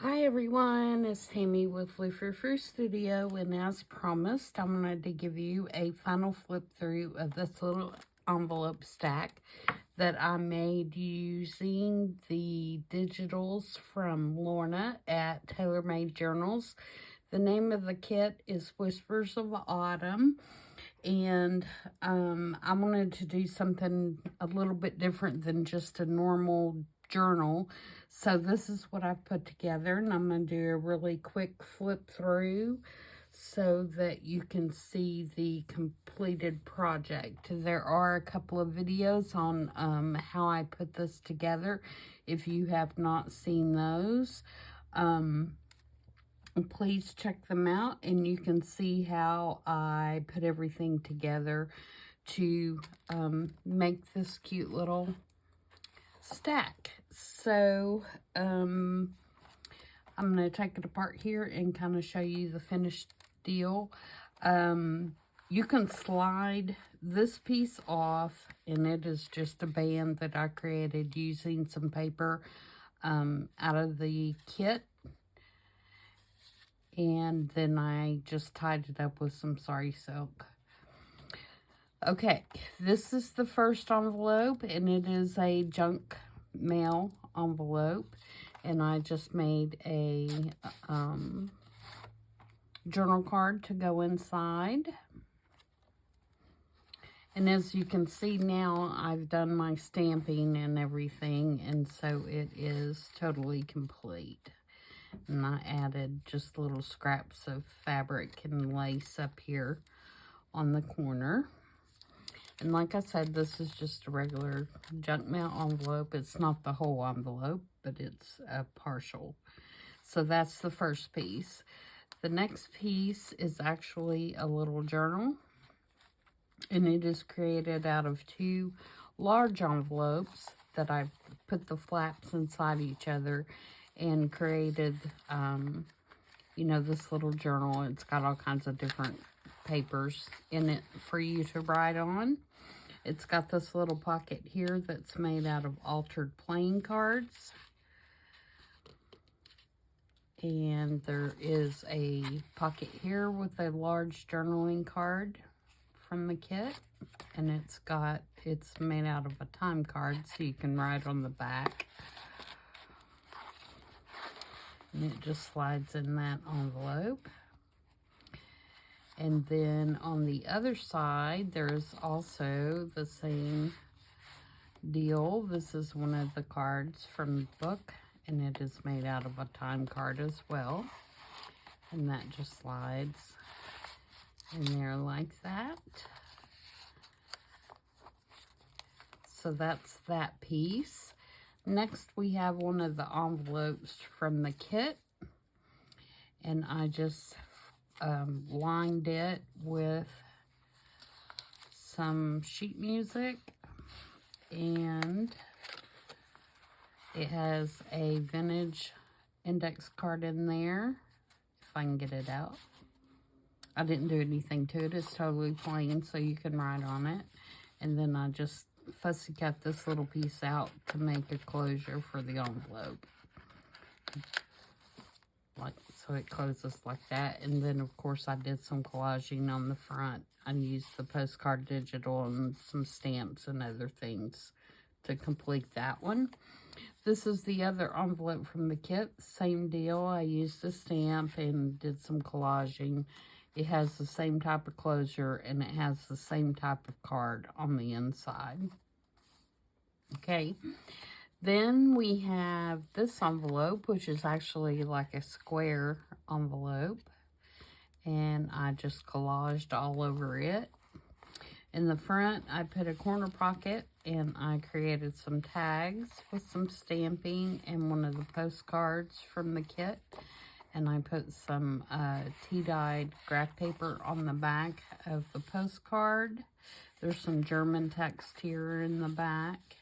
Hi everyone, it's Tammy with Frou-frou Studio, and as promised, I'm going to give you a final flip through of this little envelope stack that I made using the digitals from Lorna at Tailor Made Journals. The name of the kit is Whispers of Autumn, and I wanted to do something a little bit different than just a normal journal. So this is what I've put together, and I'm going to do a really quick flip through so that you can see the completed project. There are a couple of videos on how I put this together if you have not seen those. Please check them out, and you can see how I put everything together to make this cute little stack. So I'm going to take it apart here and kind of show you the finished deal. You can slide this piece off, and it is just a band that I created using some paper out of the kit. And then I just tied it up with some sari silk. Okay, this is the first envelope, and it is a junk mail envelope. And I just made a journal card to go inside. And as you can see now, I've done my stamping and everything, and so it is totally complete. And I added just little scraps of fabric and lace up here on the corner. And like I said, this is just a regular junk mail envelope. It's not the whole envelope, but it's a partial. So that's the first piece. The next piece is actually a little journal, and it is created out of two large envelopes that I've put the flaps inside each other and created, you know, this little journal. It's got all kinds of different papers in it for you to write on. It's got this little pocket here that's made out of altered playing cards. And there is a pocket here with a large journaling card from the kit. And it's made out of a time card, so you can write on the back. And it just slides in that envelope. And then on the other side, there's also the same deal. This is one of the cards from the book, and it is made out of a time card as well. And that just slides in there like that. So that's that piece. Next, we have one of the envelopes from the kit, and I just lined it with some sheet music, and it has a vintage index card in there, if I can get it out. I didn't do anything to it. It's totally plain, so you can write on it. And then I just fussy cut this little piece out to make a closure for the envelope. So it closes like that. And then, of course, I did some collaging on the front. I used the postcard digital and some stamps and other things to complete that one. This is the other envelope from the kit. Same deal. I used a stamp and did some collaging. It has the same type of closure, and it has the same type of card on the inside. Okay. Then we have this envelope, which is actually like a square envelope. And I just collaged all over it. In the front, I put a corner pocket, and I created some tags with some stamping and one of the postcards from the kit. And I put some tea-dyed graph paper on the back of the postcard. There's some German text here in the back.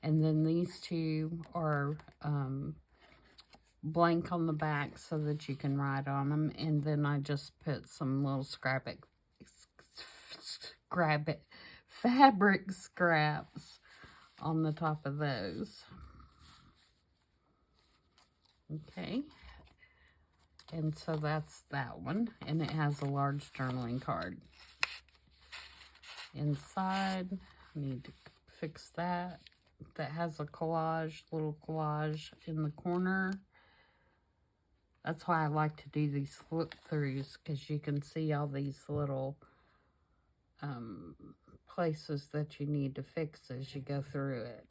And then these two are blank on the back so that you can write on them. And then I just put some little fabric scraps on the top of those. Okay, And so that's that one. And it has a large journaling card. Inside, I need to fix that. That has a collage, little collage in the corner. That's why I like to do these flip-throughs, because you can see all these little places that you need to fix as you go through it.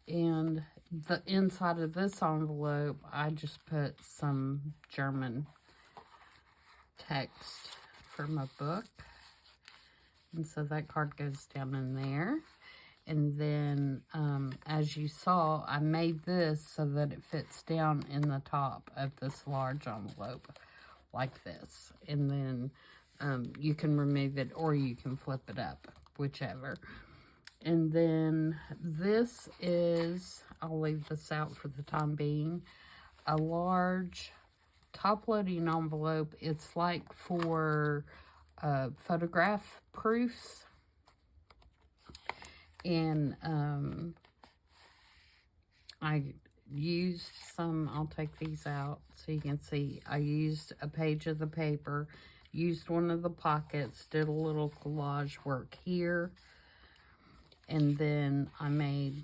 And the inside of this envelope, I just put some German text from a book. And so that card goes down in there. And then, as you saw, I made this so that it fits down in the top of this large envelope, like this. And then you can remove it or you can flip it up, whichever. And then this is, I'll leave this out for the time being, a large top-loading envelope. It's like for photograph proofs. And I used some, I'll take these out so you can see. I used a page of the paper, used one of the pockets, did a little collage work here. And then I made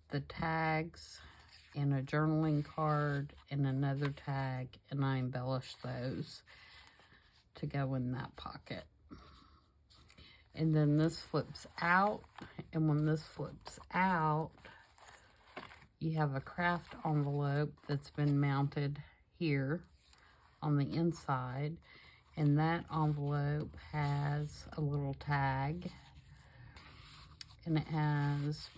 the tags and a journaling card and another tag, and I embellished those to go in that pocket. And then this flips out, and when this flips out, you have a craft envelope that's been mounted here on the inside, and that envelope has a little tag, and it has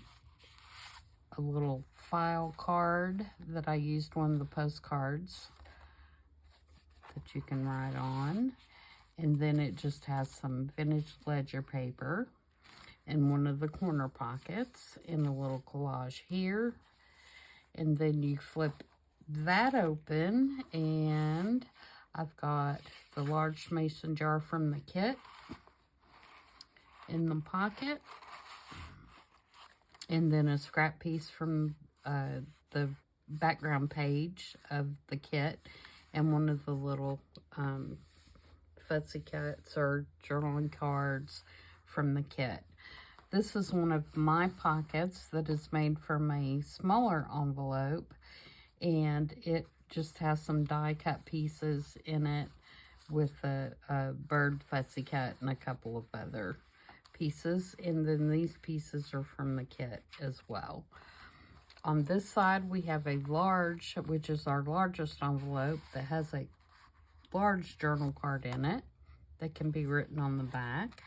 a little file card that I used one of the postcards that you can write on. And then it just has some vintage ledger paper in one of the corner pockets and a little collage here. And then you flip that open, and I've got the large mason jar from the kit in the pocket. And then a scrap piece from the background page of the kit, and one of the little fussy cuts or journaling cards from the kit. This is one of my pockets that is made from a smaller envelope, and it just has some die cut pieces in it with a bird fussy cut and a couple of other pieces. And then these pieces are from the kit as well. On this side, we have a large, which is our largest envelope, that has a large journal card in it that can be written on the back.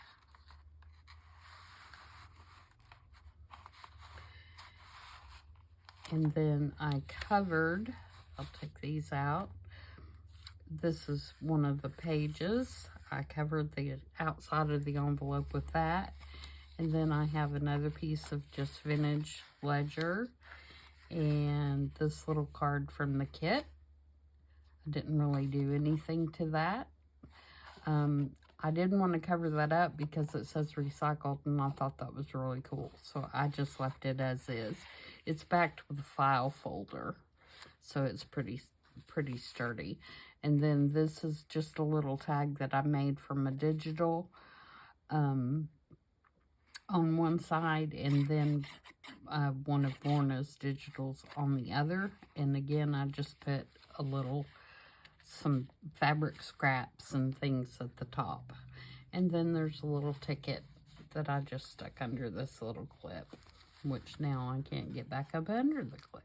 And then I covered, I'll take these out. This is one of the pages. I covered the outside of the envelope with that. And then I have another piece of just vintage ledger and this little card from the kit. I didn't really do anything to that. I didn't want to cover that up because it says recycled, and I thought that was really cool. So I just left it as is. It's backed with a file folder, so it's pretty sturdy. And then this is just a little tag that I made from a digital on one side, and then one of Lorna's digitals on the other. And again, I just put a little, some fabric scraps and things at the top. And then there's a little ticket that I just stuck under this little clip, which now I can't get back up under the clip.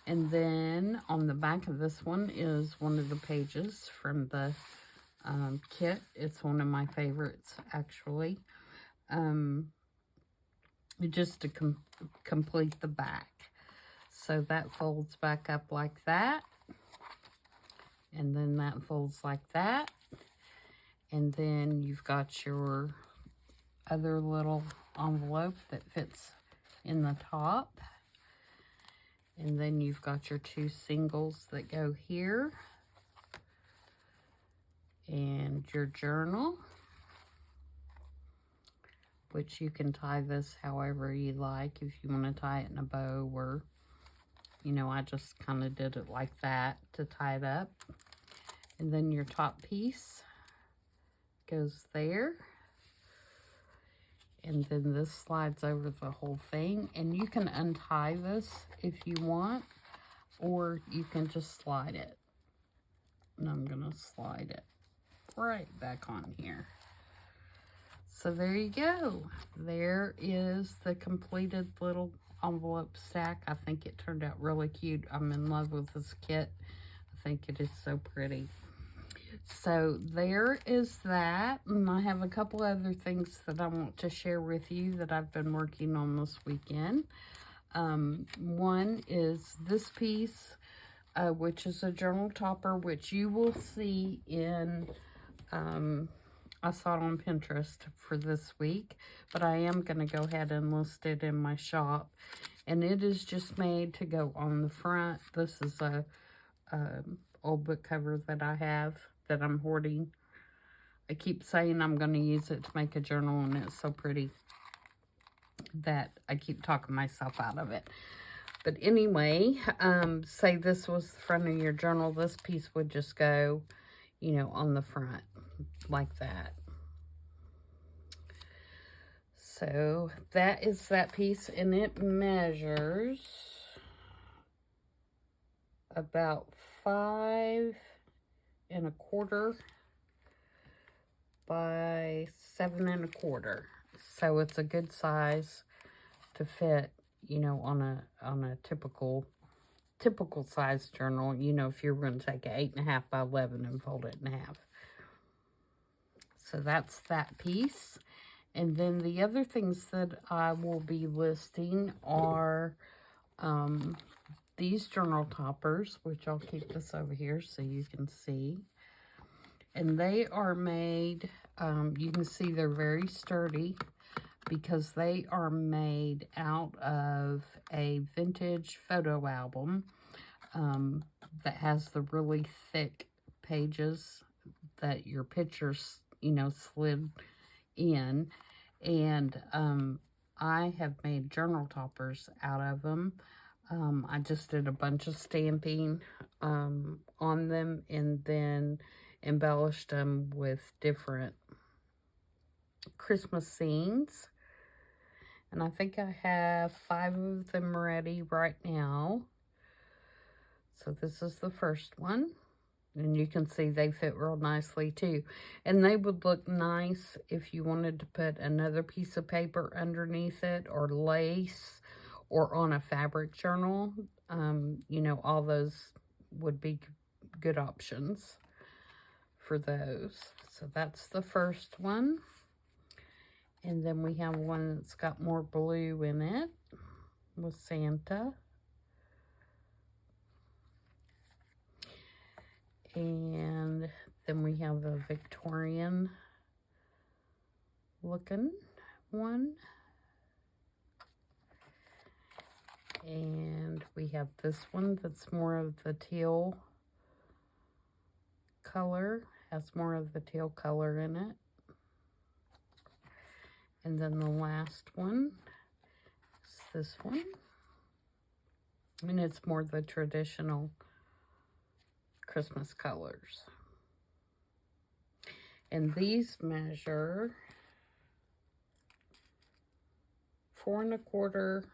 And then on the back of this one is one of the pages from the kit. It's one of my favorites, actually. Just to complete the back. So that folds back up like that. And then that folds like that. And then you've got your other little envelope that fits in the top. And then you've got your two singles that go here. And your journal, which you can tie this however you like. If you want to tie it in a bow or You know, I just kind of did it like that to tie it up. And then your top piece goes there. And then this slides over the whole thing. And you can untie this if you want, or you can just slide it. And I'm going to slide it right back on here. So there you go. There is the completed little envelope stack. I think it turned out really cute. I'm in love with this kit. I think it is so pretty. So there is that, and I have a couple other things that I want to share with you that I've been working on this weekend. One is this piece, which is a journal topper, which you will see in, I saw it on Pinterest for this week, but I am going to go ahead and list it in my shop, and it is just made to go on the front. This is a old book cover that I have that I'm hoarding. I keep saying I'm going to use it to make a journal, and it's so pretty that I keep talking myself out of it. But anyway, say this was the front of your journal. This piece would just go, you know, on the front like that. So that is that piece, and it measures about 5 1/4 by 7 1/4. So it's a good size to fit, you know, on a typical size journal. You know, if you're going to take an 8.5 by 11 and fold it in half. So that's that piece. And then the other things that I will be listing are these journal toppers, which I'll keep this over here so you can see. And they are made, you can see they're very sturdy because they are made out of a vintage photo album that has the really thick pages that your pictures, you know, slid in. And I have made journal toppers out of them. I just did a bunch of stamping on them and then embellished them with different Christmas scenes. And I think I have 5 of them ready right now. So this is the first one. And you can see they fit real nicely too. And they would look nice if you wanted to put another piece of paper underneath it, or lace, or on a fabric journal. You know, all those would be good options for those. So that's the first one. And then we have one that's got more blue in it with Santa. And then we have a Victorian looking one. And we have this one that's more of the teal color, has more of the teal color in it. And then the last one is this one. And it's more the traditional Christmas colors. And these measure 4 1/4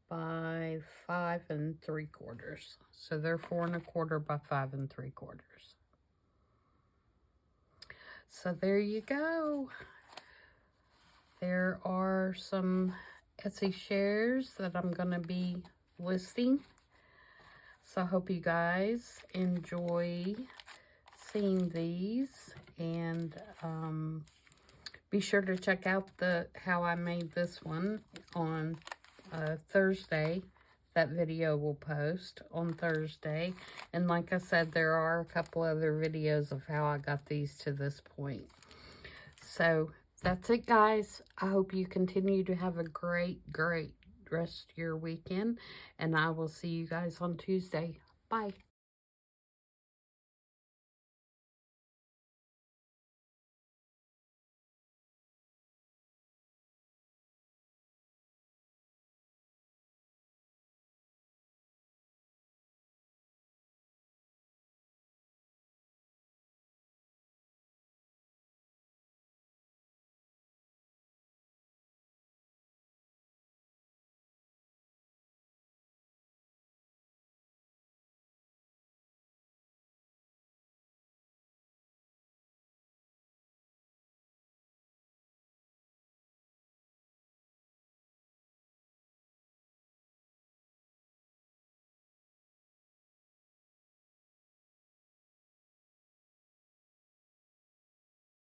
by 5 3/4. So they're 4 1/4 by 5 3/4. So there you go. There are some Etsy shares that I'm going to be listing. So I hope you guys enjoy seeing these, and be sure to check out how I made this one on Thursday. That video will post on Thursday. And like I said, there are a couple other videos of how I got these to this point. So that's it, guys. I hope you continue to have a great rest of your weekend. And I will see you guys on Tuesday. Bye.